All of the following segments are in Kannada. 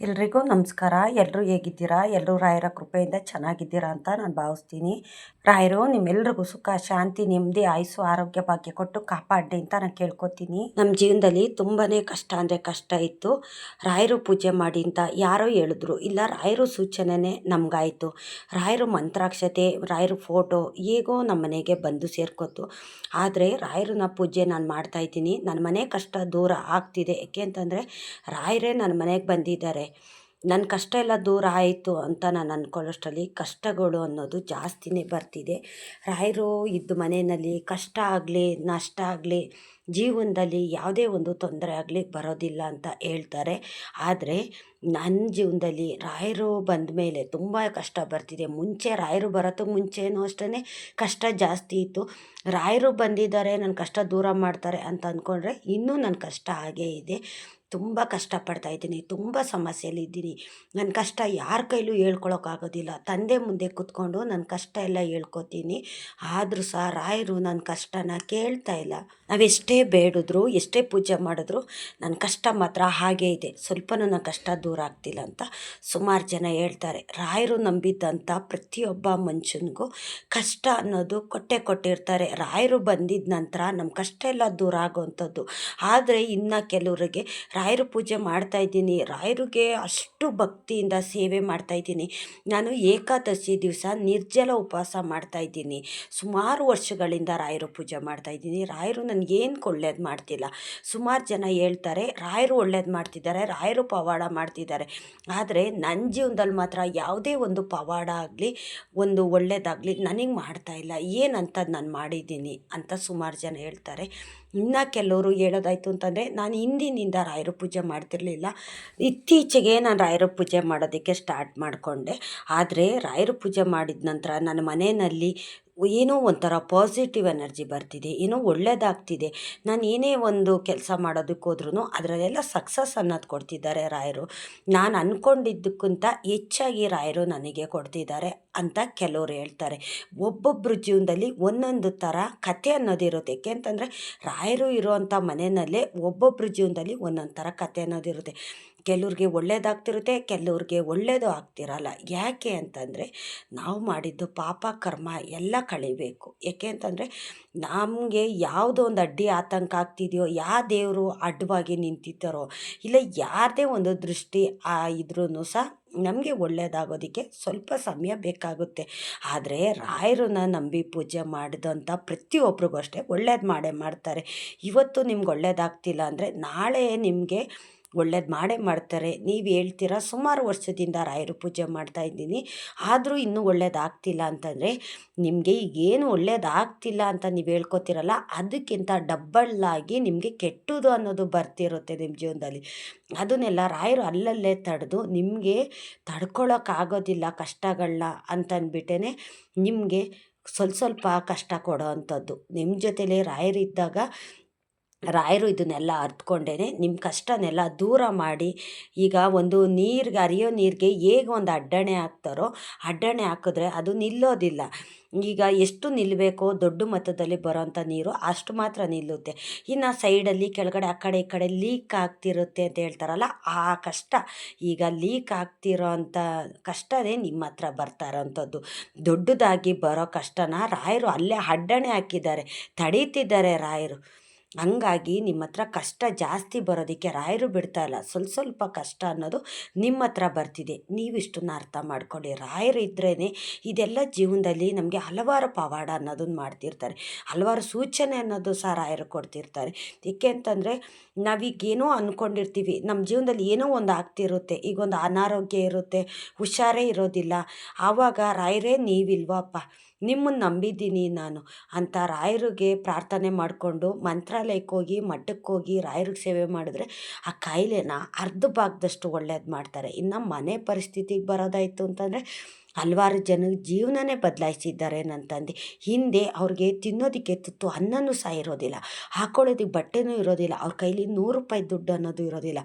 ಎಲ್ರಿಗೂ ನಮಸ್ಕಾರ. ಎಲ್ಲರೂ ಹೇಗಿದ್ದೀರಾ? ಎಲ್ಲರೂ ರಾಯರ ಕೃಪೆಯಿಂದ ಚೆನ್ನಾಗಿದ್ದೀರಾ ಅಂತ ನಾನು ಭಾವಿಸ್ತೀನಿ. ರಾಯರು ನಿಮ್ಮೆಲ್ರಿಗೂ ಸುಖ, ಶಾಂತಿ, ನೆಮ್ಮದಿ, ಆಯುಸ್ಸು, ಆರೋಗ್ಯ, ಭಾಗ್ಯ ಕೊಟ್ಟು ಕಾಪಾಡಿ ಅಂತ ನಾನು ಕೇಳ್ಕೊತೀನಿ. ನಮ್ಮ ಜೀವನದಲ್ಲಿ ತುಂಬಾ ಕಷ್ಟ ಅಂದರೆ ಕಷ್ಟ ಇತ್ತು. ರಾಯರು ಪೂಜೆ ಮಾಡಿ ಅಂತ ಯಾರೋ ಹೇಳಿದ್ರು, ಇಲ್ಲ ರಾಯರು ಸೂಚನೆನೇ ನಮಗಾಯಿತು. ರಾಯರು ಮಂತ್ರಾಕ್ಷತೆ, ರಾಯರು ಫೋಟೋ ಹೇಗೋ ನಮ್ಮ ಮನೆಗೆ ಬಂದು ಸೇರ್ಕೊತು. ಆದರೆ ರಾಯರನ್ನ ಪೂಜೆ ನಾನು ಮಾಡ್ತಾಯಿದ್ದೀನಿ. ನನ್ನ ಮನೆ ಕಷ್ಟ ದೂರ ಆಗ್ತಿದೆ. ಏಕೆ ಅಂತಂದರೆ ರಾಯರೇ ನನ್ನ ಮನೆಗೆ ಬಂದಿದ್ದಾರೆ. ನನ್ನ ಕಷ್ಟ ಎಲ್ಲ ದೂರ ಆಯಿತು ಅಂತ ನಾನು ಅಂದ್ಕೊಳ್ಳೋಷ್ಟರಲ್ಲಿ ಕಷ್ಟಗಳು ಅನ್ನೋದು ಜಾಸ್ತಿನೇ ಬರ್ತಿದೆ. ರಾಯರು ಇದ್ದ ಮನೆಯಲ್ಲಿ ಕಷ್ಟ ಆಗಲಿ ನಷ್ಟ ಆಗಲಿ ಜೀವನದಲ್ಲಿ ಯಾವುದೇ ಒಂದು ತೊಂದರೆ ಆಗಲಿ ಬರೋದಿಲ್ಲ ಅಂತ ಹೇಳ್ತಾರೆ. ಆದರೆ ನನ್ನ ಜೀವನದಲ್ಲಿ ರಾಯರು ಬಂದ ಮೇಲೆ ತುಂಬ ಕಷ್ಟ ಬರ್ತಿದೆ. ಮುಂಚೆ ರಾಯರು ಬರೋದಕ್ಕೆ ಮುಂಚೆನೂ ಅಷ್ಟೇ ಕಷ್ಟ ಜಾಸ್ತಿ ಇತ್ತು. ರಾಯರು ಬಂದಿದ್ದಾರೆ, ನನ್ನ ಕಷ್ಟ ದೂರ ಮಾಡ್ತಾರೆ ಅಂತ ಅಂದ್ಕೊಂಡ್ರೆ ಇನ್ನೂ ನನ್ನ ಕಷ್ಟ ಹಾಗೇ ಇದೆ. ತುಂಬ ಕಷ್ಟಪಡ್ತಾಯಿದ್ದೀನಿ, ತುಂಬ ಸಮಸ್ಯೆಯಲ್ಲಿದ್ದೀನಿ. ನನ್ನ ಕಷ್ಟ ಯಾರ ಕೈಲೂ ಹೇಳ್ಕೊಳಕ್ಕಾಗೋದಿಲ್ಲ. ತಂದೆ ಮುಂದೆ ಕೂತ್ಕೊಂಡು ನನ್ನ ಕಷ್ಟ ಎಲ್ಲ ಹೇಳ್ಕೊತೀನಿ. ಆದರೂ ಸಹ ರಾಯರು ನನ್ನ ಕಷ್ಟನ ಕೇಳ್ತಾ ಇಲ್ಲ. ನಾವೆಷ್ಟೇ ಬೇಡಿದ್ರು, ಎಷ್ಟೇ ಪೂಜೆ ಮಾಡಿದ್ರು ನನ್ನ ಕಷ್ಟ ಮಾತ್ರ ಹಾಗೇ ಇದೆ. ಸ್ವಲ್ಪನೂ ನನ್ನ ಕಷ್ಟ ದೂರ ಆಗ್ತಿಲ್ಲ ಅಂತ ಸುಮಾರು ಜನ ಹೇಳ್ತಾರೆ. ರಾಯರು ನಂಬಿದ್ದಂಥ ಪ್ರತಿಯೊಬ್ಬ ಮನುಷ್ಯನಿಗೂ ಕಷ್ಟ ಅನ್ನೋದು ಕೊಟ್ಟಿರ್ತಾರೆ. ರಾಯರು ಬಂದಿದ್ದ ನಂತರ ನಮ್ಮ ಕಷ್ಟ ಎಲ್ಲ ದೂರ ಆಗೋವಂಥದ್ದು. ಆದರೆ ಇನ್ನು ಕೆಲವರಿಗೆ ರಾಯರು ಪೂಜೆ ಮಾಡ್ತಾಯಿದ್ದೀನಿ, ರಾಯರಿಗೆ ಅಷ್ಟು ಭಕ್ತಿಯಿಂದ ಸೇವೆ ಮಾಡ್ತಾಯಿದ್ದೀನಿ, ನಾನು ಏಕಾದಶಿ ದಿವಸ ನಿರ್ಜಲ ಉಪವಾಸ ಮಾಡ್ತಾಯಿದ್ದೀನಿ, ಸುಮಾರು ವರ್ಷಗಳಿಂದ ರಾಯರು ಪೂಜೆ ಮಾಡ್ತಾಯಿದ್ದೀನಿ, ರಾಯರು ನನಗೇನು ಒಳ್ಳೇದು ಮಾಡ್ತಿಲ್ಲ. ಸುಮಾರು ಜನ ಹೇಳ್ತಾರೆ ರಾಯರು ಒಳ್ಳೇದು ಮಾಡ್ತಿದ್ದಾರೆ, ರಾಯರು ಪವಾಡ ಮಾಡ್ತಿದ್ದಾರೆ. ಆದರೆ ನನ್ನ ಜೀವನದಲ್ಲಿ ಮಾತ್ರ ಯಾವುದೇ ಒಂದು ಪವಾಡ ಆಗಲಿ ಒಂದು ಒಳ್ಳೇದಾಗಲಿ ನನಗೆ ಮಾಡ್ತಾಯಿಲ್ಲ. ಏನಂತ ನಾನು ಮಾಡಿದ್ದೀನಿ ಅಂತ ಸುಮಾರು ಜನ ಹೇಳ್ತಾರೆ. ಇನ್ನು ಕೆಲವರು ಹೇಳೋದಾಯಿತು ಅಂತಂದರೆ, ನಾನು ಹಿಂದಿನಿಂದ ರಾಯರು ಪೂಜೆ ಮಾಡ್ತಿರಲಿಲ್ಲ. ಇತ್ತೀಚೆಗೆ ನಾನು ರಾಯರು ಪೂಜೆ ಮಾಡೋದಕ್ಕೆ ಸ್ಟಾರ್ಟ್ ಮಾಡಿಕೊಂಡೆ. ಆದರೆ ರಾಯರು ಪೂಜೆ ಮಾಡಿದ ನಂತರ ನನ್ನ ಮನೆಯಲ್ಲಿ ಏನೋ ಒಂಥರ ಪಾಸಿಟಿವ್ ಎನರ್ಜಿ ಬರ್ತಿದೆ, ಏನೋ ಒಳ್ಳೆಯದಾಗ್ತಿದೆ. ನಾನು ಏನೇ ಒಂದು ಕೆಲಸ ಮಾಡೋದಕ್ಕೆ ಹೋದ್ರೂ ಅದರಲ್ಲೆಲ್ಲ ಸಕ್ಸಸ್ ಅನ್ನೋದು ಕೊಡ್ತಿದ್ದಾರೆ ರಾಯರು. ನಾನು ಅಂದ್ಕೊಂಡಿದ್ದಕ್ಕಿಂತ ಹೆಚ್ಚಾಗಿ ರಾಯರು ನನಗೆ ಕೊಡ್ತಿದ್ದಾರೆ ಅಂತ ಕೆಲವರು ಹೇಳ್ತಾರೆ. ಒಬ್ಬೊಬ್ಬರ ಜೀವನದಲ್ಲಿ ಒಂದೊಂದು ಥರ ಕಥೆ ಅನ್ನೋದಿರುತ್ತೆ. ಏಕೆ ಅಂತಂದರೆ ರಾಯರು ಇರೋವಂಥ ಮನೆಯಲ್ಲೇ ಒಬ್ಬೊಬ್ಬರ ಜೀವನದಲ್ಲಿ ಒಂದೊಂದು ಥರ ಕಥೆ ಅನ್ನೋದಿರುತ್ತೆ. ಕೆಲವ್ರಿಗೆ ಒಳ್ಳೇದಾಗ್ತಿರುತ್ತೆ, ಕೆಲವ್ರಿಗೆ ಒಳ್ಳೆಯದು ಆಗ್ತಿರಲ್ಲ. ಯಾಕೆ ಅಂತಂದರೆ ನಾವು ಮಾಡಿದ್ದು ಪಾಪ ಕರ್ಮ ಎಲ್ಲ ಕಳಿಬೇಕು. ಏಕೆ ಅಂತಂದರೆ ನಮಗೆ ಯಾವುದೋ ಒಂದು ಅಡ್ಡಿ ಆತಂಕ ಆಗ್ತಿದೆಯೋ, ಯಾವ ದೇವರು ಅಡ್ಡವಾಗಿ ನಿಂತಿದ್ದಾರೋ, ಇಲ್ಲ ಯಾರದೇ ಒಂದು ದೃಷ್ಟಿ ಇದ್ರೂ ಸಹ ನಮಗೆ ಒಳ್ಳೆಯದಾಗೋದಕ್ಕೆ ಸ್ವಲ್ಪ ಸಮಯ ಬೇಕಾಗುತ್ತೆ. ಆದರೆ ರಾಯರನ್ನ ನಂಬಿ ಪೂಜೆ ಮಾಡಿದಂಥ ಪ್ರತಿಯೊಬ್ಬರಿಗೂ ಅಷ್ಟೇ ಒಳ್ಳೇದು ಮಾಡೇ ಮಾಡ್ತಾರೆ. ಇವತ್ತು ನಿಮ್ಗೆ ಒಳ್ಳೇದಾಗ್ತಿಲ್ಲ ಅಂದರೆ ನಾಳೆ ನಿಮಗೆ ಒಳ್ಳೇದು ಮಾಡೇ ಮಾಡ್ತಾರೆ. ನೀವು ಹೇಳ್ತೀರ ಸುಮಾರು ವರ್ಷದಿಂದ ರಾಯರು ಪೂಜೆ ಮಾಡ್ತಾಯಿದ್ದೀನಿ, ಆದರೂ ಇನ್ನೂ ಒಳ್ಳೇದಾಗ್ತಿಲ್ಲ ಅಂತಂದರೆ ನಿಮಗೆ ಈಗೇನು ಒಳ್ಳೇದಾಗ್ತಿಲ್ಲ ಅಂತ ನೀವು ಹೇಳ್ಕೊತೀರಲ್ಲ, ಅದಕ್ಕಿಂತ ಡಬ್ಬಲ್ಲಾಗಿ ನಿಮಗೆ ಕೆಟ್ಟದು ಅನ್ನೋದು ಬರ್ತಿರುತ್ತೆ ನಿಮ್ಮ ಜೀವನದಲ್ಲಿ. ಅದನ್ನೆಲ್ಲ ರಾಯರು ಅಲ್ಲಲ್ಲೇ ತಡೆದು ನಿಮಗೆ ತಡ್ಕೊಳಕ್ಕಾಗೋದಿಲ್ಲ ಕಷ್ಟಗಳನ್ನ ಅಂತಂದ್ಬಿಟ್ಟೇ ನಿಮಗೆ ಸ್ವಲ್ಪ ಕಷ್ಟ ಕೊಡೋ ಅಂಥದ್ದು. ನಿಮ್ಮ ಜೊತೆಲೇ ರಾಯರಿದ್ದಾಗ ರಾಯರು ಇದನ್ನೆಲ್ಲ ಅರ್ಥಕೊಂಡೇ ನಿಮ್ಮ ಕಷ್ಟನೆಲ್ಲ ದೂರ ಮಾಡಿ, ಈಗ ಒಂದು ನೀರಿಗೆ ಹರಿಯೋ ನೀರಿಗೆ ಹೇಗೆ ಒಂದು ಅಡ್ಡಣೆ ಹಾಕ್ತಾರೋ, ಅಡ್ಡಣೆ ಹಾಕಿದ್ರೆ ಅದು ನಿಲ್ಲೋದಿಲ್ಲ. ಈಗ ಎಷ್ಟು ನಿಲ್ಲಬೇಕೋ ದೊಡ್ಡ ಮೊತ್ತದಲ್ಲಿ ಬರೋಂಥ ನೀರು ಅಷ್ಟು ಮಾತ್ರ ನಿಲ್ಲುತ್ತೆ. ಇನ್ನು ಸೈಡಲ್ಲಿ ಕೆಳಗಡೆ ಆ ಕಡೆ ಈ ಕಡೆ ಲೀಕ್ ಆಗ್ತಿರುತ್ತೆ ಅಂತ ಹೇಳ್ತಾರಲ್ಲ, ಆ ಕಷ್ಟ ಈಗ ಲೀಕ್ ಆಗ್ತಿರೋ ಅಂಥ ಕಷ್ಟನೇ ನಿಮ್ಮ ಹತ್ರ ಬರ್ತಾ ಇರೋವಂಥದ್ದು. ದೊಡ್ಡದಾಗಿ ಬರೋ ಕಷ್ಟನ ರಾಯರು ಅಲ್ಲೇ ಅಡ್ಡಣೆ ಹಾಕಿದ್ದಾರೆ, ತಡೀತಿದ್ದಾರೆ ರಾಯರು. ಹಂಗಾಗಿ ನಿಮ್ಮ ಹತ್ರ ಕಷ್ಟ ಜಾಸ್ತಿ ಬರೋದಕ್ಕೆ ರಾಯರು ಬಿಡ್ತಾಯಿಲ್ಲ. ಸ್ವಲ್ಪ ಕಷ್ಟ ಅನ್ನೋದು ನಿಮ್ಮ ಹತ್ರ ಬರ್ತಿದೆ. ನೀವಿಷ್ಟನ್ನ ಅರ್ಥ ಮಾಡ್ಕೊಳ್ಳಿ. ರಾಯರು ಇದ್ರೇ ಇದೆಲ್ಲ ಜೀವನದಲ್ಲಿ ನಮಗೆ ಹಲವಾರು ಪವಾಡ ಅನ್ನೋದನ್ನು ಮಾಡ್ತಿರ್ತಾರೆ, ಹಲವಾರು ಸೂಚನೆ ಅನ್ನೋದು ಸಹ ರಾಯರು ಕೊಡ್ತಿರ್ತಾರೆ. ಏಕೆ ಅಂತಂದರೆ ನಾವೀಗೇನೋ ಅಂದ್ಕೊಂಡಿರ್ತೀವಿ, ನಮ್ಮ ಜೀವನದಲ್ಲಿ ಏನೋ ಒಂದು ಆಗ್ತಿರುತ್ತೆ, ಈಗ ಒಂದು ಅನಾರೋಗ್ಯ ಇರುತ್ತೆ, ಹುಷಾರೇ ಇರೋದಿಲ್ಲ. ಆವಾಗ ರಾಯರೇ ನೀವಿಲ್ವಪ್ಪ, ನಿಮ್ಮನ್ನು ನಂಬಿದ್ದೀನಿ ನಾನು ಅಂತ ರಾಯರಿಗೆ ಪ್ರಾರ್ಥನೆ ಮಾಡಿಕೊಂಡು ಮಂತ್ರಾಲಯಕ್ಕೆ ಹೋಗಿ ಮಠಕ್ಕೆ ಹೋಗಿ ರಾಯರಿಗೆ ಸೇವೆ ಮಾಡಿದ್ರೆ ಆ ಕಾಯಿಲೆನ ಅರ್ಧ ಭಾಗದಷ್ಟು ಒಳ್ಳೇದು ಮಾಡ್ತಾರೆ. ಇನ್ನು ಮನೆ ಪರಿಸ್ಥಿತಿಗೆ ಬರೋದಾಯಿತು ಅಂತಂದರೆ ಹಲವಾರು ಜನ ಜೀವನನೇ ಬದಲಾಯಿಸಿದ್ದಾರೆ ನನ್ನ ತಂದೆ. ಹಿಂದೆ ಅವ್ರಿಗೆ ತಿನ್ನೋದಕ್ಕೆ ತುತ್ತು ಅನ್ನನೂ ಸಹ ಇರೋದಿಲ್ಲ, ಹಾಕೊಳ್ಳೋದಕ್ಕೆ ಬಟ್ಟೆನೂ ಇರೋದಿಲ್ಲ, ಅವ್ರ ಕೈಲಿ ₹100 ದುಡ್ಡು ಅನ್ನೋದು ಇರೋದಿಲ್ಲ.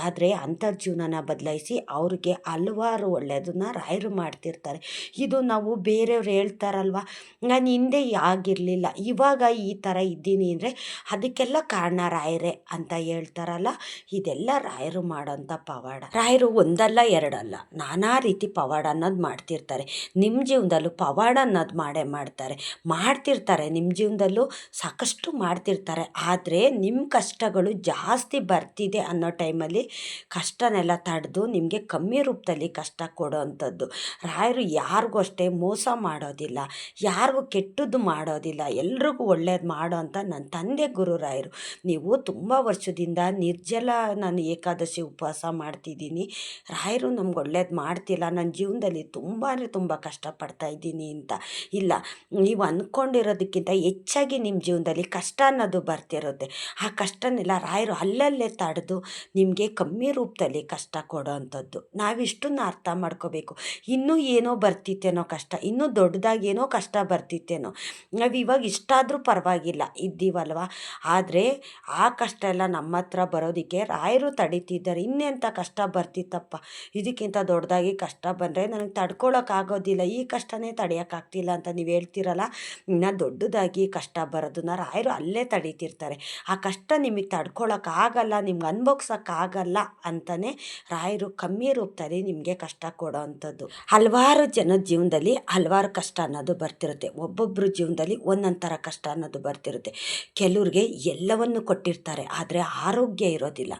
ಆದರೆ ಅಂತರ್ಜೀವನನ ಬದಲಾಯಿಸಿ ಅವ್ರಿಗೆ ಹಲವಾರು ಒಳ್ಳೆಯದನ್ನ ರಾಯರು ಮಾಡ್ತಿರ್ತಾರೆ. ಇದು ನಾವು ಬೇರೆಯವ್ರು ಹೇಳ್ತಾರಲ್ವ, ನಾನು ಹಿಂದೆ ಆಗಿರಲಿಲ್ಲ, ಇವಾಗ ಈ ಥರ ಇದ್ದೀನಿ ಅಂದರೆ ಅದಕ್ಕೆಲ್ಲ ಕಾರಣ ರಾಯರೇ ಅಂತ ಹೇಳ್ತಾರಲ್ಲ, ಇದೆಲ್ಲ ರಾಯರು ಮಾಡೋಂಥ ಪವಾಡ. ರಾಯರು ಒಂದಲ್ಲ ಎರಡಲ್ಲ ನಾನಾ ರೀತಿ ಪವಾಡ ಅನ್ನೋದು ಮಾಡ್ತಿರ್ತಾರೆ. ನಿಮ್ಮ ಜೀವನದಲ್ಲೂ ಪವಾಡ ಅನ್ನೋದು ಮಾಡ್ತಿರ್ತಾರೆ. ನಿಮ್ಮ ಜೀವನದಲ್ಲೂ ಸಾಕಷ್ಟು ಮಾಡ್ತಿರ್ತಾರೆ. ಆದರೆ ನಿಮ್ಮ ಕಷ್ಟಗಳು ಜಾಸ್ತಿ ಬರ್ತಿದೆ ಅನ್ನೋ ಟೈಮಲ್ಲಿ ಕಷ್ಟನೆಲ್ಲ ತಡೆದು ನಿಮಗೆ ಕಮ್ಮಿ ರೂಪದಲ್ಲಿ ಕಷ್ಟ ಕೊಡೋವಂಥದ್ದು. ರಾಯರು ಯಾರಿಗೂ ಅಷ್ಟೇ ಮೋಸ ಮಾಡೋದಿಲ್ಲ, ಯಾರಿಗೂ ಕೆಟ್ಟದ್ದು ಮಾಡೋದಿಲ್ಲ, ಎಲ್ರಿಗೂ ಒಳ್ಳೇದು ಮಾಡೋ ಅಂತ ನನ್ನ ತಂದೆ ಗುರು ರಾಯರು. ನೀವು ತುಂಬ ವರ್ಷದಿಂದ ನಿರ್ಜಲ ನಾನು ಏಕಾದಶಿ ಉಪವಾಸ ಮಾಡ್ತಿದ್ದೀನಿ, ರಾಯರು ನಮ್ಗೆ ಒಳ್ಳೇದು ಮಾಡ್ತಿಲ್ಲ, ನನ್ನ ಜೀವನದಲ್ಲಿ ತುಂಬ ಅಂದರೆ ತುಂಬ ಕಷ್ಟಪಡ್ತಾ ಇದ್ದೀನಿ ಅಂತ. ಇಲ್ಲ, ನೀವು ಅಂದ್ಕೊಂಡಿರೋದಕ್ಕಿಂತ ಹೆಚ್ಚಾಗಿ ನಿಮ್ಮ ಜೀವನದಲ್ಲಿ ಕಷ್ಟ ಅನ್ನೋದು ಬರ್ತಿರುತ್ತೆ. ಆ ಕಷ್ಟನೆಲ್ಲ ರಾಯರು ಅಲ್ಲಲ್ಲೇ ತಡೆದು ನಿಮಗೆ ಕಮ್ಮಿ ರೂಪದಲ್ಲಿ ಕಷ್ಟ ಕೊಡೋ ಅಂಥದ್ದು. ನಾವಿಷ್ಟನ್ನ ಅರ್ಥ ಮಾಡ್ಕೋಬೇಕು. ಇನ್ನೂ ಏನೋ ಬರ್ತಿತ್ತೇನೋ ಕಷ್ಟ, ಇನ್ನೂ ದೊಡ್ಡದಾಗಿ ಏನೋ ಕಷ್ಟ ಬರ್ತಿತ್ತೇನೋ, ನಾವು ಇವಾಗ ಇಷ್ಟಾದರೂ ಪರವಾಗಿಲ್ಲ ಇದ್ದೀವಲ್ವ. ಆದರೆ ಆ ಕಷ್ಟ ಎಲ್ಲ ನಮ್ಮ ಹತ್ರ ಬರೋದಕ್ಕೆ ರಾಯರು ತಡೀತಿದ್ದಾರೆ. ಇನ್ನೆಂಥ ಕಷ್ಟ ಬರ್ತಿತ್ತಪ್ಪ, ಇದಕ್ಕಿಂತ ದೊಡ್ಡದಾಗಿ ಕಷ್ಟ ಬಂದರೆ ನನಗೆ ತಡ್ಕೊಳಕ್ಕಾಗೋದಿಲ್ಲ, ಈ ಕಷ್ಟನೇ ತಡೆಯೋಕ್ಕಾಗ್ತಿಲ್ಲ ಅಂತ ನೀವು ಹೇಳ್ತೀರಲ್ಲ, ಇನ್ನು ದೊಡ್ಡದಾಗಿ ಕಷ್ಟ ಬರೋದನ್ನ ರಾಯರು ಅಲ್ಲೇ ತಡೀತಿರ್ತಾರೆ. ಆ ಕಷ್ಟ ನಿಮಗೆ ತಡ್ಕೊಳಕ್ಕಾಗಲ್ಲ, ನಿಮ್ಗೆ ಅನುಭವ್ಸೋಕ್ಕಾಗಲ್ಲ ಅಂತಲೇ ರಾಯರು ಕಮ್ಮಿ ರೂಪದಲ್ಲಿ ನಿಮಗೆ ಕಷ್ಟ ಕೊಡೋ ಅಂಥದ್ದು. ಹಲವಾರು ಜನದ ಜೀವನದಲ್ಲಿ ಹಲವಾರು ಕಷ್ಟ ಅನ್ನೋದು ಬರ್ತಿರುತ್ತೆ. ಒಬ್ಬೊಬ್ಬರ ಜೀವನದಲ್ಲಿ ಒಂದೊಂದು ಥರ ಕಷ್ಟ ಅನ್ನೋದು ಬರ್ತಿರುತ್ತೆ. ಕೆಲವ್ರಿಗೆ ಎಲ್ಲವನ್ನು ಕೊಟ್ಟಿರ್ತಾರೆ, ಆದರೆ ಆರೋಗ್ಯ ಇರೋದಿಲ್ಲ.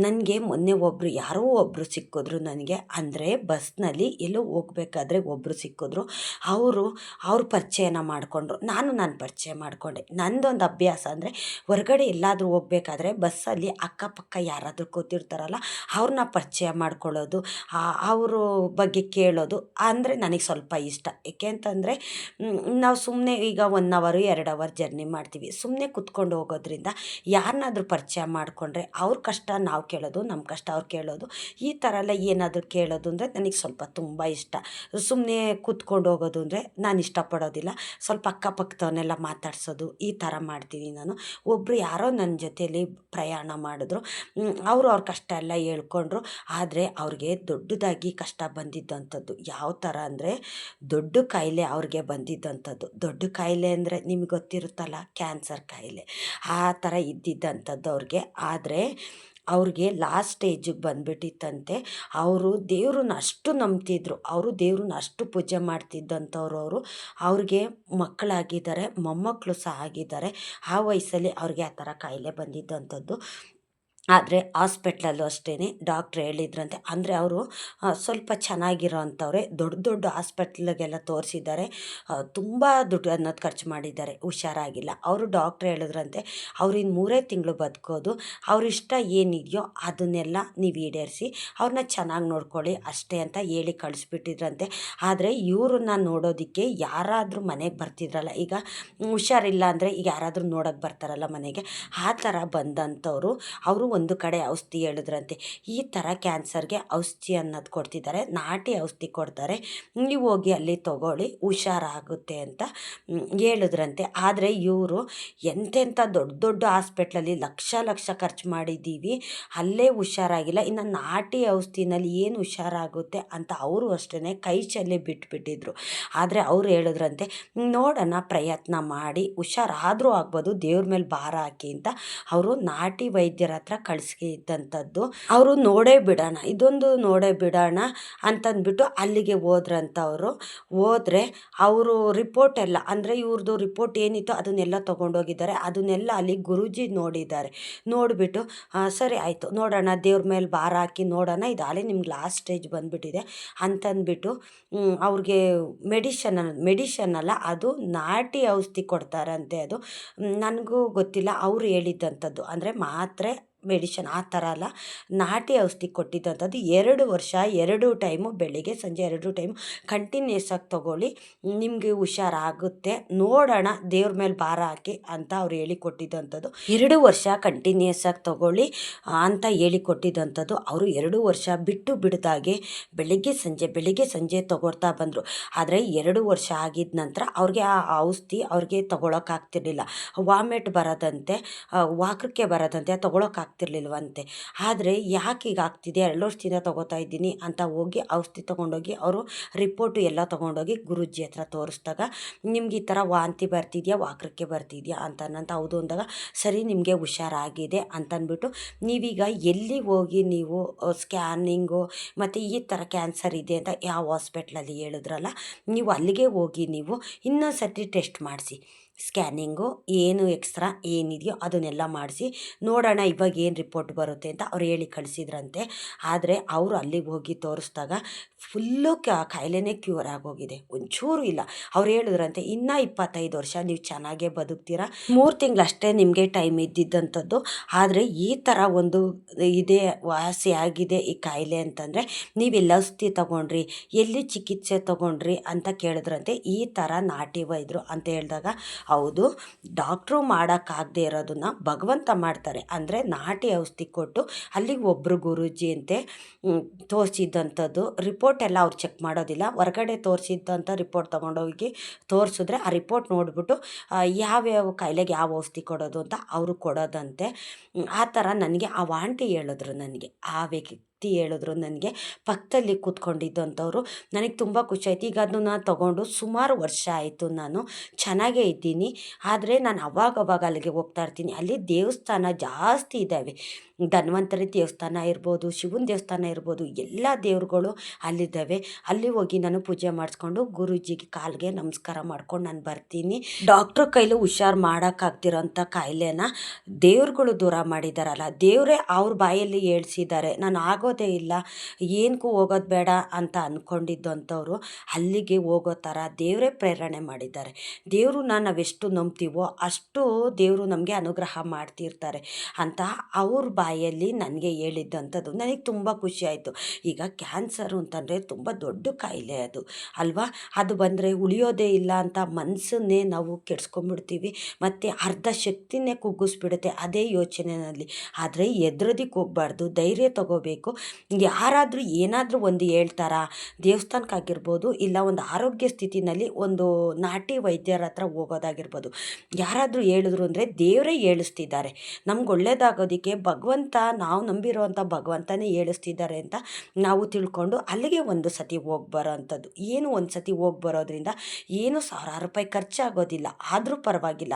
ನನಗೆ ಮೊನ್ನೆ ಯಾರೋ ಒಬ್ಬರು ಸಿಕ್ಕಿದ್ರು ನನಗೆ, ಅಂದರೆ ಬಸ್ನಲ್ಲಿ ಎಲ್ಲೋ ಹೋಗ್ಬೇಕಾದ್ರೆ ಒಬ್ಬರು ಸಿಕ್ಕಿದ್ರು. ಅವ್ರ ಪರಿಚಯನ ಮಾಡಿಕೊಂಡ್ರು, ನಾನು ಪರಿಚಯ ಮಾಡಿಕೊಂಡೆ. ನಂದೊಂದು ಅಭ್ಯಾಸ ಅಂದರೆ ಹೊರಗಡೆ ಎಲ್ಲಾದರೂ ಹೋಗ್ಬೇಕಾದ್ರೆ ಬಸ್ಸಲ್ಲಿ ಅಕ್ಕಪಕ್ಕ ಯಾರಾದರೂ ಕೂತಿರ್ತಾರಲ್ಲ ಅವ್ರನ್ನ ಪರಿಚಯ ಮಾಡ್ಕೊಳ್ಳೋದು, ಅವ್ರ ಬಗ್ಗೆ ಕೇಳೋದು ಅಂದರೆ ನನಗೆ ಸ್ವಲ್ಪ ಇಷ್ಟ. ಏಕೆ ಅಂತಂದರೆ ನಾವು ಸುಮ್ಮನೆ ಈಗ 1 ಅವರ್ 2 ಅವರ್ ಜರ್ನಿ ಮಾಡ್ತೀವಿ, ಸುಮ್ಮನೆ ಕುತ್ಕೊಂಡು ಹೋಗೋದ್ರಿಂದ ಯಾರನ್ನಾದ್ರೂ ಪರಿಚಯ ಮಾಡಿಕೊಂಡ್ರೆ ಅವ್ರ ಕಷ್ಟ ನಾವು ಕೇಳೋದು, ನಮ್ಮ ಕಷ್ಟ ಅವ್ರು ಕೇಳೋದು, ಈ ಥರ ಎಲ್ಲ ಏನಾದರೂ ಕೇಳೋದು ಅಂದರೆ ನನಗೆ ಸ್ವಲ್ಪ ತುಂಬ ಇಷ್ಟ. ಸುಮ್ಮನೆ ಕೂತ್ಕೊಂಡು ಹೋಗೋದು ಅಂದರೆ ನಾನು ಇಷ್ಟಪಡೋದಿಲ್ಲ. ಸ್ವಲ್ಪ ಅಕ್ಕಪಕ್ಕದವನ್ನೆಲ್ಲ ಮಾತಾಡ್ಸೋದು, ಈ ಥರ ಮಾಡ್ತೀನಿ ನಾನು. ಒಬ್ಬರು ಯಾರೋ ನನ್ನ ಜೊತೆಯಲ್ಲಿ ಪ್ರಯಾಣ ಮಾಡಿದ್ರು, ಅವ್ರ ಕಷ್ಟ ಎಲ್ಲ ಹೇಳ್ಕೊಂಡ್ರು. ಆದರೆ ಅವ್ರಿಗೆ ದೊಡ್ಡದಾಗಿ ಕಷ್ಟ ಬಂದಿದ್ದಂಥದ್ದು ಯಾವ ಥರ ಅಂದರೆ ದೊಡ್ಡ ಕಾಯಿಲೆ ಅವ್ರಿಗೆ ಬಂದಿದ್ದಂಥದ್ದು. ದೊಡ್ಡ ಕಾಯಿಲೆ ಅಂದರೆ ನಿಮಗೆ ಗೊತ್ತಿರುತ್ತಲ್ಲ, ಕ್ಯಾನ್ಸರ್ ಕಾಯಿಲೆ, ಆ ಥರ ಇದ್ದಿದ್ದಂಥದ್ದು ಅವ್ರಿಗೆ. ಆದರೆ ಅವ್ರಿಗೆ ಲಾಸ್ಟ್ ಸ್ಟೇಜಿಗೆ ಬಂದುಬಿಟ್ಟಿತ್ತಂತೆ. ಅವರು ದೇವ್ರನ್ನ ಅಷ್ಟು ನಂಬ್ತಿದ್ರು, ಅವರು ದೇವ್ರನ್ನ ಅಷ್ಟು ಪೂಜೆ ಮಾಡ್ತಿದ್ದಂಥವ್ರು. ಅವ್ರಿಗೆ ಮಕ್ಕಳಾಗಿದ್ದಾರೆ, ಮೊಮ್ಮಕ್ಕಳು ಸಹ ಆಗಿದ್ದಾರೆ. ಆ ವಯಸ್ಸಲ್ಲಿ ಅವ್ರಿಗೆ ಆ ಥರ ಕಾಯಿಲೆ ಬಂದಿದ್ದಂಥದ್ದು. ಆದರೆ ಹಾಸ್ಪಿಟ್ಲಲ್ಲೂ ಅಷ್ಟೇ ಡಾಕ್ಟ್ರ್ ಹೇಳಿದ್ರಂತೆ, ಅಂದರೆ ಅವರು ಸ್ವಲ್ಪ ಚೆನ್ನಾಗಿರೋ ಅಂಥವ್ರೆ, ದೊಡ್ಡ ಹಾಸ್ಪಿಟ್ಲಿಗೆಲ್ಲ ತೋರಿಸಿದ್ದಾರೆ, ತುಂಬ ದುಡ್ಡು ಅನ್ನೋದು ಖರ್ಚು ಮಾಡಿದ್ದಾರೆ, ಹುಷಾರಾಗಿಲ್ಲ. ಅವರು ಡಾಕ್ಟ್ರ್ ಹೇಳಿದ್ರಂತೆ, ಅವ್ರಿನ್ನು 3 ತಿಂಗಳು ಬದುಕೋದು, ಅವ್ರ ಇಷ್ಟ ಏನಿದೆಯೋ ಅದನ್ನೆಲ್ಲ ನೀವು ಈಡೇರಿಸಿ, ಅವ್ರನ್ನ ಚೆನ್ನಾಗಿ ನೋಡ್ಕೊಳ್ಳಿ ಅಷ್ಟೇ ಅಂತ ಹೇಳಿ ಕಳಿಸ್ಬಿಟ್ಟಿದ್ರಂತೆ. ಆದರೆ ಇವ್ರನ್ನ ನೋಡೋದಕ್ಕೆ ಯಾರಾದರೂ ಮನೆಗೆ ಬರ್ತಿದ್ರಲ್ಲ, ಈಗ ಹುಷಾರಿಲ್ಲ ಅಂದರೆ ಈಗ ಯಾರಾದರೂ ನೋಡೋಕ್ಕೆ ಬರ್ತಾರಲ್ಲ ಮನೆಗೆ, ಆ ಥರ ಬಂದಂಥವ್ರು ಅವರು ಒಂದು ಕಡೆ ಔಷಧಿ ಹೇಳಿದ್ರಂತೆ. ಈ ಥರ ಕ್ಯಾನ್ಸರ್ಗೆ ಔಷಧಿ ಅನ್ನೋದು ಕೊಡ್ತಿದ್ದಾರೆ, ನಾಟಿ ಔಷಧಿ ಕೊಡ್ತಾರೆ, ನೀವು ಹೋಗಿ ಅಲ್ಲಿ ತೊಗೊಳ್ಳಿ ಹುಷಾರಾಗುತ್ತೆ ಅಂತ ಹೇಳಿದ್ರಂತೆ. ಆದರೆ ಇವರು ಎಂತೆಂಥ ದೊಡ್ಡ ಹಾಸ್ಪಿಟ್ಲಲ್ಲಿ ಲಕ್ಷ ಖರ್ಚು ಮಾಡಿದ್ದೀವಿ, ಅಲ್ಲೇ ಹುಷಾರಾಗಿಲ್ಲ, ಇನ್ನು ನಾಟಿ ಔಷಧಿನಲ್ಲಿ ಏನು ಹುಷಾರಾಗುತ್ತೆ ಅಂತ ಅವರು ಅಷ್ಟೇ ಕೈ ಚೆಲ್ಲಿ ಬಿಟ್ಬಿಟ್ಟಿದ್ರು. ಆದರೆ ಅವ್ರು ಹೇಳಿದ್ರಂತೆ, ನೋಡೋಣ ಪ್ರಯತ್ನ ಮಾಡಿ ಹುಷಾರಾದರೂ ಆಗ್ಬೋದು, ದೇವ್ರ ಮೇಲೆ ಭಾರ ಹಾಕಿ ಅಂತ ಅವರು ನಾಟಿ ವೈದ್ಯರ ಹತ್ರ ಕಳಿಸಿದ್ದಂಥದ್ದು. ಅವರು ಇದೊಂದು ನೋಡೇ ಬಿಡೋಣ ಅಂತಂದ್ಬಿಟ್ಟು ಅಲ್ಲಿಗೆ ಹೋದ್ರಂಥವ್ರು. ಹೋದರೆ ಅವರು ರಿಪೋರ್ಟ್ ಎಲ್ಲ, ಅಂದರೆ ಇವ್ರದ್ದು ರಿಪೋರ್ಟ್ ಏನಿತ್ತು ಅದನ್ನೆಲ್ಲ ತೊಗೊಂಡೋಗಿದ್ದಾರೆ. ಅದನ್ನೆಲ್ಲ ಅಲ್ಲಿ ಗುರೂಜಿ ನೋಡಿದ್ದಾರೆ. ನೋಡಿಬಿಟ್ಟು ಸರಿ ಆಯಿತು, ನೋಡೋಣ ದೇವ್ರ ಮೇಲೆ ಭಾರ ಹಾಕಿ ನೋಡೋಣ, ಇದಾಗಲೇ ನಿಮ್ಗೆ ಲಾಸ್ಟ್ ಸ್ಟೇಜ್ ಬಂದುಬಿಟ್ಟಿದೆ ಅಂತಂದ್ಬಿಟ್ಟು ಅವ್ರಿಗೆ ಮೆಡಿಷನ್ ಅಲ್ಲ, ಅದು ನಾಟಿ ಔಷಧಿ ಕೊಡ್ತಾರಂತೆ. ಅದು ನನಗೂ ಗೊತ್ತಿಲ್ಲ, ಅವರು ಹೇಳಿದ್ದಂಥದ್ದು. ಅಂದರೆ ಮಾತ್ರೆ ಮೆಡಿಷನ್ ಆ ಥರ ಅಲ್ಲ, ನಾಟಿ ಔಷಧಿ ಕೊಟ್ಟಿದ್ದಂಥದ್ದು 2 ವರ್ಷ 2 ಟೈಮು ಬೆಳಿಗ್ಗೆ ಸಂಜೆ 2 ಟೈಮು ಕಂಟಿನ್ಯೂಸ್ ಆಗಿ ತೊಗೊಳ್ಳಿ, ನಿಮಗೆ ಹುಷಾರಾಗುತ್ತೆ, ನೋಡೋಣ ದೇವ್ರ ಮೇಲೆ ಭಾರ ಹಾಕಿ ಅಂತ ಅವ್ರು ಹೇಳಿಕೊಟ್ಟಿದ್ದಂಥದ್ದು. 2 ವರ್ಷ ಕಂಟಿನ್ಯೂಸ್ ಆಗಿ ತೊಗೊಳ್ಳಿ ಅಂತ ಹೇಳಿಕೊಟ್ಟಿದ್ದಂಥದ್ದು. ಅವರು 2 ವರ್ಷ ಬಿಟ್ಟು ಬಿಡ್ದಾಗೆ ಬೆಳಿಗ್ಗೆ ಸಂಜೆ ತೊಗೊಳ್ತಾ ಬಂದರು. ಆದರೆ 2 ವರ್ಷ ಆಗಿದ ನಂತರ ಅವ್ರಿಗೆ ಆ ಔಷಧಿ ಅವ್ರಿಗೆ ತೊಗೊಳಕ್ಕಾಗ್ತಿರ್ಲಿಲ್ಲ, ವಾಮಿಟ್ ಬರೋದಂತೆ, ವಾಕರಿಕೆ ಬರೋದಂತೆ, ತೊಗೊಳಕ್ಕಾಗ್ತಿರ್ಲಿಲ್ವಂತೆ. ಆದರೆ ಯಾಕೆ ಈಗ ಆಗ್ತಿದೆ, 2 ವರ್ಷದಿಂದ ತೊಗೋತಾ ಇದ್ದೀನಿ ಅಂತ ಹೋಗಿ ಔಷಧಿ ತೊಗೊಂಡೋಗಿ ಅವರು ರಿಪೋರ್ಟು ಎಲ್ಲ ತೊಗೊಂಡೋಗಿ ಗುರೂಜಿ ಹತ್ರ ತೋರಿಸ್ದಾಗ, ನಿಮ್ಗೆ ಈ ಥರ ವಾಂತಿ ಬರ್ತಿದೆಯಾ, ವಾಕರಿಕೆ ಬರ್ತಿದೆಯಾ ಅಂತಂತ ಹೌದು ಅಂದಾಗ, ಸರಿ ನಿಮಗೆ ಹುಷಾರಾಗಿದೆ ಅಂತಂದ್ಬಿಟ್ಟು ನೀವೀಗ ಎಲ್ಲಿ ಹೋಗಿ ನೀವು ಸ್ಕ್ಯಾನಿಂಗು ಮತ್ತು ಈ ಥರ ಕ್ಯಾನ್ಸರ್ ಇದೆ ಅಂತ ಯಾವ ಹಾಸ್ಪಿಟ್ಲಲ್ಲಿ ಹೇಳಿದ್ರಲ್ಲ, ನೀವು ಅಲ್ಲಿಗೆ ಹೋಗಿ ನೀವು ಇನ್ನೊಂದು ಸರ್ತಿ ಟೆಸ್ಟ್ ಮಾಡಿಸಿ, ಸ್ಕ್ಯಾನಿಂಗು ಏನು ಎಕ್ಸ್ರಾ ಏನಿದೆಯೋ ಅದನ್ನೆಲ್ಲ ಮಾಡಿಸಿ ನೋಡೋಣ ಇವಾಗ ಏನು ರಿಪೋರ್ಟ್ ಬರುತ್ತೆ ಅಂತ ಅವ್ರು ಹೇಳಿ ಕಳಿಸಿದ್ರಂತೆ. ಆದರೆ ಅವರು ಅಲ್ಲಿಗೆ ಹೋಗಿ ತೋರಿಸ್ದಾಗ ಫುಲ್ಲು ಕಾಯಿಲೆನೇ ಕ್ಯೂರ್ ಆಗೋಗಿದೆ, ಒಂಚೂರು ಇಲ್ಲ. ಅವ್ರು ಹೇಳಿದ್ರಂತೆ ಇನ್ನೂ 25 ವರ್ಷ ನೀವು ಚೆನ್ನಾಗೇ ಬದುಕ್ತೀರಾ, 3 ತಿಂಗಳಷ್ಟೇ ನಿಮಗೆ ಟೈಮ್ ಇದ್ದಿದ್ದಂಥದ್ದು. ಆದರೆ ಈ ಥರ ಒಂದು ಇದೇ ವಾಸಿ ಆಗಿದೆ ಈ ಕಾಯಿಲೆ ಅಂತಂದರೆ ನೀವೆಲ್ಲ ಔಷಧಿ ತೊಗೊಂಡ್ರಿ, ಎಲ್ಲಿ ಚಿಕಿತ್ಸೆ ತೊಗೊಂಡ್ರಿ ಅಂತ ಕೇಳಿದ್ರಂತೆ. ಈ ಥರ ನಾಟಿ ವೈದ್ಯರು ಅಂತ ಹೇಳಿದಾಗ, ಹೌದು, ಡಾಕ್ಟ್ರು ಮಾಡೋಕ್ಕಾಗದೇ ಇರೋದನ್ನು ಭಗವಂತ ಮಾಡ್ತಾರೆ. ಅಂದರೆ ನಾಟಿ ಔಷಧಿ ಕೊಟ್ಟು ಅಲ್ಲಿಗೆ ಒಬ್ಬರು ಗುರೂಜಿ ಅಂತೆ ತೋರಿಸಿದ್ದಂಥದ್ದು ರಿಪೋರ್ಟ್ ಎಲ್ಲ ಅವ್ರು ಚೆಕ್ ಮಾಡೋದಿಲ್ಲ, ಹೊರಗಡೆ ತೋರಿಸಿದ್ದಂಥ ರಿಪೋರ್ಟ್ ತೊಗೊಂಡೋಗಿ ತೋರಿಸಿದ್ರೆ ಆ ರಿಪೋರ್ಟ್ ನೋಡಿಬಿಟ್ಟು ಯಾವ್ಯಾವ ಕಾಯಿಲೆಗೆ ಯಾವ ಔಷಧಿ ಕೊಡೋದು ಅಂತ ಅವರು ಕೊಡೋದಂತೆ. ಆ ಥರ ನನಗೆ ಆ ಆಂಟಿ ಹೇಳಿದ್ರು, ನನಗೆ ಆ ವ್ಯಕ್ತಿ ಹೇಳಿದ್ರು, ನನಗೆ ಪಕ್ಕದಲ್ಲಿ ಕೂತ್ಕೊಂಡಿದ್ದಂಥವ್ರು. ನನಗೆ ತುಂಬ ಖುಷಿ ಆಯಿತು. ಈಗ ಅದನ್ನು ತೊಗೊಂಡು ಸುಮಾರು ವರ್ಷ ಆಯಿತು, ನಾನು ಚೆನ್ನಾಗೇ ಇದ್ದೀನಿ. ಆದರೆ ನಾನು ಅವಾಗವಾಗ ಅಲ್ಲಿಗೆ ಹೋಗ್ತಾ ಇರ್ತೀನಿ. ಅಲ್ಲಿ ದೇವಸ್ಥಾನ ಜಾಸ್ತಿ ಇದ್ದಾವೆ, ಧನ್ವಂತರಿ ದೇವಸ್ಥಾನ ಇರ್ಬೋದು, ಶಿವನ ದೇವಸ್ಥಾನ ಇರ್ಬೋದು, ಎಲ್ಲ ದೇವ್ರುಗಳು ಅಲ್ಲಿದ್ದಾವೆ. ಅಲ್ಲಿ ಹೋಗಿ ನಾನು ಪೂಜೆ ಮಾಡಿಸ್ಕೊಂಡು ಗುರೂಜಿಗೆ ಕಾಲಿಗೆ ನಮಸ್ಕಾರ ಮಾಡ್ಕೊಂಡು ನಾನು ಬರ್ತೀನಿ. ಡಾಕ್ಟ್ರು ಕೈಲಿ ಹುಷಾರು ಮಾಡೋಕ್ಕಾಗ್ತಿರೋಂಥ ಕಾಯಿಲೆನ ದೇವ್ರುಗಳು ದೂರ ಮಾಡಿದಾರಲ್ಲ, ದೇವರೇ ಅವ್ರ ಬಾಯಲ್ಲಿ ಹೇಳ್ಸಿದ್ದಾರೆ. ನಾನು ಆಗೋದೇ ಇಲ್ಲ, ಏನಕ್ಕೂ ಹೋಗೋದು ಬೇಡ ಅಂತ ಅಂದ್ಕೊಂಡಿದ್ದಂಥವ್ರು ಅಲ್ಲಿಗೆ ಹೋಗೋ ಥರ ದೇವರೇ ಪ್ರೇರಣೆ ಮಾಡಿದ್ದಾರೆ. ದೇವ್ರನ್ನ ನಾವೆಷ್ಟು ನಂಬ್ತೀವೋ ಅಷ್ಟು ದೇವರು ನಮಗೆ ಅನುಗ್ರಹ ಮಾಡ್ತಿರ್ತಾರೆ ಅಂತ ಅವ್ರ ಬಾಯಲ್ಲಿ ನನಗೆ ಹೇಳಿದ್ದಂಥದ್ದು. ನನಗೆ ತುಂಬ ಖುಷಿ ಆಯಿತು. ಈಗ ಕ್ಯಾನ್ಸರು ಅಂತಂದರೆ ತುಂಬ ದೊಡ್ಡ ಕಾಯಿಲೆ ಅದು ಅಲ್ವಾ, ಅದು ಬಂದರೆ ಉಳಿಯೋದೇ ಇಲ್ಲ ಅಂತ ಮನಸ್ಸನ್ನೇ ನಾವು ಕೆಡ್ಸ್ಕೊಂಡ್ಬಿಡ್ತೀವಿ, ಮತ್ತು ಅರ್ಧ ಶಕ್ತಿನೇ ಕುಗ್ಗಿಸ್ಬಿಡುತ್ತೆ ಅದೇ ಯೋಚನೆಯಲ್ಲಿ. ಆದರೆ ಎದ್ರೋದಕ್ಕೆ ಹೋಗಬಾರ್ದು, ಧೈರ್ಯ ತಗೋಬೇಕು. ಯಾರಾದರೂ ಏನಾದರೂ ಒಂದು ಹೇಳ್ತಾರಾ, ದೇವಸ್ಥಾನಕ್ಕಾಗಿರ್ಬೋದು, ಇಲ್ಲ ಒಂದು ಆರೋಗ್ಯ ಸ್ಥಿತಿನಲ್ಲಿ ಒಂದು ನಾಟಿ ವೈದ್ಯರ ಹತ್ರ ಹೋಗೋದಾಗಿರ್ಬೋದು, ಯಾರಾದರೂ ಹೇಳಿದ್ರು ಅಂದರೆ ದೇವರೇ ಹೇಳಿಸ್ತಿದ್ದಾರೆ, ನಮ್ಗೆ ಒಳ್ಳೇದಾಗೋದಕ್ಕೆ ಭಗವಂತ, ನಾವು ನಂಬಿರೋವಂಥ ಭಗವಂತನೇ ಹೇಳಿಸ್ತಿದ್ದಾರೆ ಅಂತ ನಾವು ತಿಳ್ಕೊಂಡು ಅಲ್ಲಿಗೆ ಒಂದು ಸತಿ ಹೋಗಿ ಬರೋ ಅಂಥದ್ದು. ಏನು ಒಂದು ಸತಿ ಹೋಗಿ ಬರೋದ್ರಿಂದ ಏನು ಸಾವಿರಾರು ರೂಪಾಯಿ ಖರ್ಚಾಗೋದಿಲ್ಲ, ಆದರೂ ಪರವಾಗಿಲ್ಲ.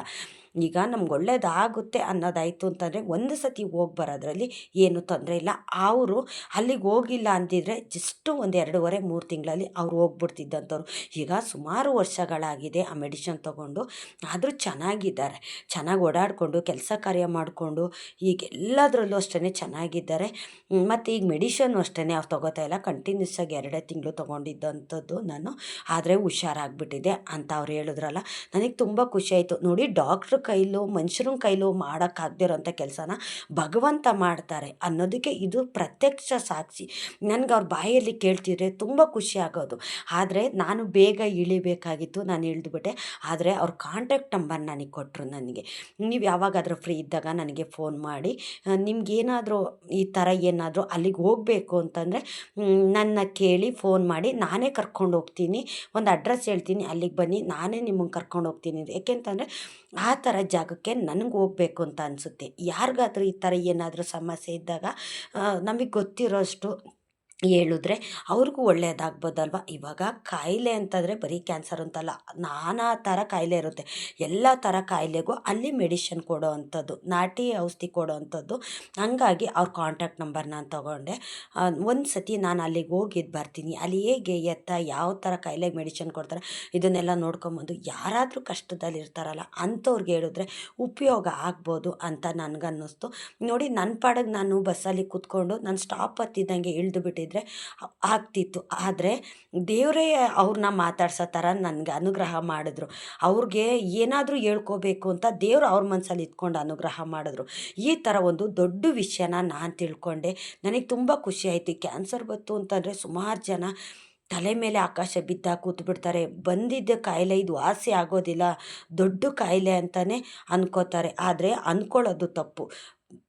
ಈಗ ನಮ್ಗೆ ಒಳ್ಳೇದಾಗುತ್ತೆ ಅನ್ನೋದಾಯಿತು ಅಂತಂದರೆ ಒಂದು ಸತಿ ಹೋಗಿ ಬರೋದ್ರಲ್ಲಿ ಏನು ತೊಂದರೆ ಇಲ್ಲ. ಅವರು ಅಲ್ಲಿಗೆ ಹೋಗಿಲ್ಲ ಅಂದಿದ್ರೆ ಜಸ್ಟು ಒಂದು 2.5-3 ತಿಂಗಳಲ್ಲಿ ಅವ್ರು ಹೋಗ್ಬಿಡ್ತಿದ್ದಂಥವ್ರು. ಈಗ ಸುಮಾರು ವರ್ಷಗಳಾಗಿದೆ ಆ ಮೆಡಿಷನ್ ತೊಗೊಂಡು, ಆದರೂ ಚೆನ್ನಾಗಿದ್ದಾರೆ, ಚೆನ್ನಾಗಿ ಓಡಾಡಿಕೊಂಡು ಕೆಲಸ ಕಾರ್ಯ ಮಾಡಿಕೊಂಡು ಈಗ ಎಲ್ಲದರಲ್ಲೂ ಅಷ್ಟೇ ಚೆನ್ನಾಗಿದ್ದಾರೆ. ಮತ್ತು ಈಗ ಮೆಡಿಷನ್ನು ಅಷ್ಟೇ ಅವ್ರು ತೊಗೋತಾ ಇಲ್ಲ, ಕಂಟಿನ್ಯೂಸ್ ಆಗಿ 2 ತಿಂಗಳು ತೊಗೊಂಡಿದ್ದಂಥದ್ದು ನಾನು. ಆದರೆ ಹುಷಾರಾಗ್ಬಿಟ್ಟಿದೆ ಅಂತ ಅವ್ರು ಹೇಳಿದ್ರಲ್ಲ, ನನಗೆ ತುಂಬ ಖುಷಿಯಾಯಿತು. ನೋಡಿ, ಡಾಕ್ಟ್ರು ಕೈಲೂ ಮನುಷ್ಯರ ಕೈಲೂ ಮಾಡೋಕ್ಕಾಗದಿರೋಂಥ ಕೆಲಸನ ಭಗವಂತ ಮಾಡ್ತಾರೆ ಅನ್ನೋದಕ್ಕೆ ಇದು ಪ್ರತ್ಯಕ್ಷ ಸಾಕ್ಷಿ. ನನಗೆ ಅವ್ರ ಬಾಯಲ್ಲಿ ಕೇಳ್ತಿದ್ರೆ ತುಂಬ ಖುಷಿ ಆಗೋದು. ಆದರೆ ನಾನು ಬೇಗ ಇಳಿಬೇಕಾಗಿತ್ತು, ನಾನು ಇಳಿದುಬಿಟ್ಟೆ. ಆದರೆ ಅವ್ರ ಕಾಂಟ್ಯಾಕ್ಟ್ ನಂಬರ್ ನನಗೆ ಕೊಟ್ಟರು. ನನಗೆ ನೀವು ಯಾವಾಗಾದರೂ ಫ್ರೀ ಇದ್ದಾಗ ನನಗೆ ಫೋನ್ ಮಾಡಿ, ನಿಮಗೇನಾದರೂ ಈ ಥರ ಏನಾದರೂ ಅಲ್ಲಿಗೆ ಹೋಗಬೇಕು ಅಂತಂದರೆ ನನ್ನ ಕೇಳಿ ಫೋನ್ ಮಾಡಿ, ನಾನೇ ಕರ್ಕೊಂಡು ಹೋಗ್ತೀನಿ, ಒಂದು ಅಡ್ರೆಸ್ ಹೇಳ್ತೀನಿ, ಅಲ್ಲಿಗೆ ಬನ್ನಿ, ನಾನೇ ನಿಮಗೆ ಕರ್ಕೊಂಡು ಹೋಗ್ತೀನಿ. ಏಕೆಂತಂದರೆ ಆ ಥರ ಜಾಗಕ್ಕೆ ನನಗೆ ಹೋಗಬೇಕು ಅಂತ ಅನಿಸುತ್ತೆ. ಯಾರಿಗಾದ್ರೂ ಈ ಥರ ಏನಾದರೂ ಸಮಸ್ಯೆ ಇದ್ದಾಗ ನಮಗೆ ಗೊತ್ತಿರೋಷ್ಟು ಹೇಳಿದ್ರೆ ಅವ್ರಿಗೂ ಒಳ್ಳೆಯದಾಗ್ಬೋದಲ್ವ. ಇವಾಗ ಕಾಯಿಲೆ ಅಂತಂದರೆ ಬರೀ ಕ್ಯಾನ್ಸರ್ ಅಂತಲ್ಲ, ನಾನಾ ಥರ ಕಾಯಿಲೆ ಇರುತ್ತೆ. ಎಲ್ಲ ಥರ ಕಾಯಿಲೆಗೂ ಅಲ್ಲಿ ಮೆಡಿಷನ್ ಕೊಡೋ ಅಂಥದ್ದು, ನಾಟಿ ಔಷಧಿ ಕೊಡೋ ಅಂಥದ್ದು. ಹಂಗಾಗಿ ಅವ್ರ ಕಾಂಟ್ಯಾಕ್ಟ್ ನಂಬರ್ ನಾನು ತೊಗೊಂಡೆ. ಒಂದು ಸತಿ ನಾನು ಅಲ್ಲಿಗೆ ಹೋಗಿದ್ದು ಬರ್ತೀನಿ, ಅಲ್ಲಿ ಹೇಗೆ ಎತ್ತ ಯಾವ ಥರ ಕಾಯಿಲೆಗೆ ಮೆಡಿಷನ್ ಕೊಡ್ತಾರೆ ಇದನ್ನೆಲ್ಲ ನೋಡ್ಕೊಂಬಂದು ಯಾರಾದರೂ ಕಷ್ಟದಲ್ಲಿರ್ತಾರಲ್ಲ ಅಂಥವ್ರಿಗೆ ಹೇಳಿದ್ರೆ ಉಪಯೋಗ ಆಗ್ಬೋದು ಅಂತ ನನಗನ್ನಿಸ್ತು. ನೋಡಿ, ನನ್ನ ಪಾಡಿಗೆ ನಾನು ಬಸ್ಸಲ್ಲಿ ಕೂತ್ಕೊಂಡು ನಾನು ಸ್ಟಾಪ್ ಹತ್ತಿದ್ದಂಗೆ ಇಳಿದು ಬಿಟ್ಟಿದ್ದೆ. ಇದ್ದರೆ ಆಗ್ತಿತ್ತು. ಆದರೆ ದೇವರೇ ಅವ್ರನ್ನ ಮಾತಾಡ್ಸೋ ಥರ ನನಗೆ ಅನುಗ್ರಹ ಮಾಡಿದ್ರು. ಅವ್ರಿಗೆ ಏನಾದರೂ ಹೇಳ್ಕೋಬೇಕು ಅಂತ ದೇವರು ಅವ್ರ ಮನಸ್ಸಲ್ಲಿ ಇದ್ಕೊಂಡು ಅನುಗ್ರಹ ಮಾಡಿದ್ರು. ಈ ಥರ ಒಂದು ದೊಡ್ಡ ವಿಷಯನ ನಾನು ತಿಳ್ಕೊಂಡೆ. ನನಗೆ ತುಂಬ ಖುಷಿ ಆಯಿತು. ಕ್ಯಾನ್ಸರ್ ಬಂತು ಅಂತಂದರೆ ಸುಮಾರು ಜನ ತಲೆ ಮೇಲೆ ಆಕಾಶ ಬಿದ್ದಾಗ ಕೂತ್ಬಿಡ್ತಾರೆ. ಬಂದಿದ್ದ ಕಾಯಿಲೆ ಇದು ವಾಸಿ ಆಗೋದಿಲ್ಲ, ದೊಡ್ಡ ಕಾಯಿಲೆ ಅಂತಲೇ ಅನ್ಕೋತಾರೆ. ಆದರೆ ಅಂದ್ಕೊಳ್ಳೋದು ತಪ್ಪು.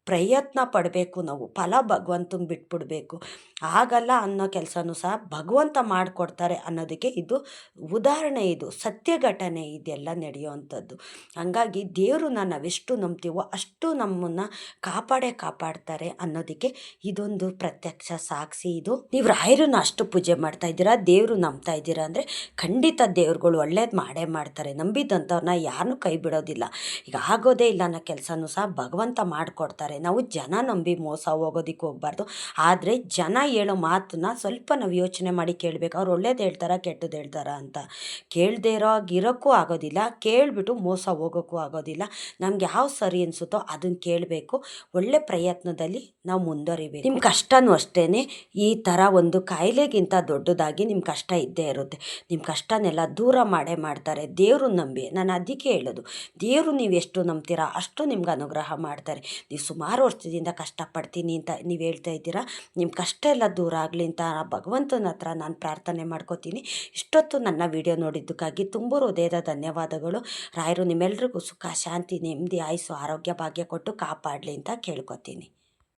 ಪ್ರಯತ್ನ ಪಡಬೇಕು ನಾವು, ಫಲ ಭಗವಂತಂಗೆ ಬಿಟ್ಬಿಡ್ಬೇಕು. ಆಗಲ್ಲ ಅನ್ನೋ ಕೆಲಸನೂ ಸಹ ಭಗವಂತ ಮಾಡಿಕೊಡ್ತಾರೆ ಅನ್ನೋದಕ್ಕೆ ಇದು ಉದಾಹರಣೆ. ಇದು ಸತ್ಯ ಘಟನೆ, ಇದೆಲ್ಲ ನಡೆಯುವಂಥದ್ದು. ಹಾಗಾಗಿ ದೇವರನ್ನ ನಾವೆಷ್ಟು ನಂಬ್ತೀವೋ ಅಷ್ಟು ನಮ್ಮನ್ನು ಕಾಪಾಡ್ತಾರೆ ಅನ್ನೋದಕ್ಕೆ ಇದೊಂದು ಪ್ರತ್ಯಕ್ಷ ಸಾಕ್ಷಿ. ಇದು ನೀವು ರಾಯರನ್ನ ಅಷ್ಟು ಪೂಜೆ ಮಾಡ್ತಾ ಇದ್ದೀರಾ, ದೇವರು ನಂಬ್ತಾ ಇದ್ದೀರಾ ಅಂದರೆ ಖಂಡಿತ ದೇವ್ರುಗಳು ಒಳ್ಳೇದು ಮಾಡೇ ಮಾಡ್ತಾರೆ. ನಂಬಿದಂಥವ್ರನ್ನ ಯಾರನ್ನೂ ಕೈ ಬಿಡೋದಿಲ್ಲ. ಈಗ ಆಗೋದೇ ಇಲ್ಲ ಅನ್ನೋ ಕೆಲಸನೂ ಸಹ ಭಗವಂತ ಮಾಡಿಕೊಡ್ತಾರೆ. ನಾವು ಜನ ನಂಬಿ ಮೋಸ ಹೋಗೋದಕ್ಕೆ ಹೋಗಬಾರ್ದು. ಆದರೆ ಜನ ಹೇಳೋ ಮಾತನ್ನ ಸ್ವಲ್ಪ ನಾವು ಯೋಚನೆ ಮಾಡಿ ಕೇಳಬೇಕು. ಅವ್ರು ಒಳ್ಳೇದು ಹೇಳ್ತಾರಾ ಕೆಟ್ಟದ್ದು ಹೇಳ್ತಾರಾ ಅಂತ. ಕೇಳದೇ ಇರೋಕ್ಕೂ ಆಗೋದಿಲ್ಲ, ಕೇಳಿಬಿಟ್ಟು ಮೋಸ ಹೋಗೋಕ್ಕೂ ಆಗೋದಿಲ್ಲ. ನಮ್ಗೆ ಯಾವ ಸರಿ ಅನಿಸುತ್ತೋ ಅದನ್ನು ಕೇಳಬೇಕು. ಒಳ್ಳೆ ಪ್ರಯತ್ನದಲ್ಲಿ ನಾವು ಮುಂದುವರಿಬೇಕು. ನಿಮ್ಮ ಕಷ್ಟನೂ ಅಷ್ಟೇ, ಈ ಥರ ಒಂದು ಕಾಯಿಲೆಗಿಂತ ದೊಡ್ಡದಾಗಿ ನಿಮ್ಮ ಕಷ್ಟ ಇದ್ದೇ ಇರುತ್ತೆ. ನಿಮ್ಮ ಕಷ್ಟನೆಲ್ಲ ದೂರ ಮಾಡೇ ಮಾಡ್ತಾರೆ. ದೇವರು ನಂಬಿ, ನಾನು ಅದಕ್ಕೆ ಹೇಳೋದು, ದೇವರು ನೀವು ಎಷ್ಟು ನಂಬ್ತೀರಾ ಅಷ್ಟು ನಿಮ್ಗೆ ಅನುಗ್ರಹ ಮಾಡ್ತಾರೆ. ನೀವು ಸುಮಾರು ವರ್ಷದಿಂದ ಕಷ್ಟಪಡ್ತೀನಿ ಅಂತ ನೀವು ಹೇಳ್ತಾ ಇದ್ದೀರಾ. ನಿಮ್ಮ ಕಷ್ಟ ಎಲ್ಲ ದೂರ ಆಗಲಿ ಅಂತ ಭಗವಂತನ ಹತ್ರ ನಾನು ಪ್ರಾರ್ಥನೆ ಮಾಡ್ಕೋತೀನಿ. ಇಷ್ಟೊತ್ತು ನನ್ನ ವಿಡಿಯೋ ನೋಡಿದ್ದಕ್ಕಾಗಿ ತುಂಬ ಹೃದಯದ ಧನ್ಯವಾದಗಳು. ರಾಯರು ನಿಮ್ಮೆಲ್ರಿಗೂ ಸುಖ, ಶಾಂತಿ, ನೆಮ್ಮದಿ, ಆಯುಸ್ಸು, ಆರೋಗ್ಯ, ಭಾಗ್ಯ ಕೊಟ್ಟು ಕಾಪಾಡಲಿ ಅಂತ ಕೇಳ್ಕೊತೀನಿ.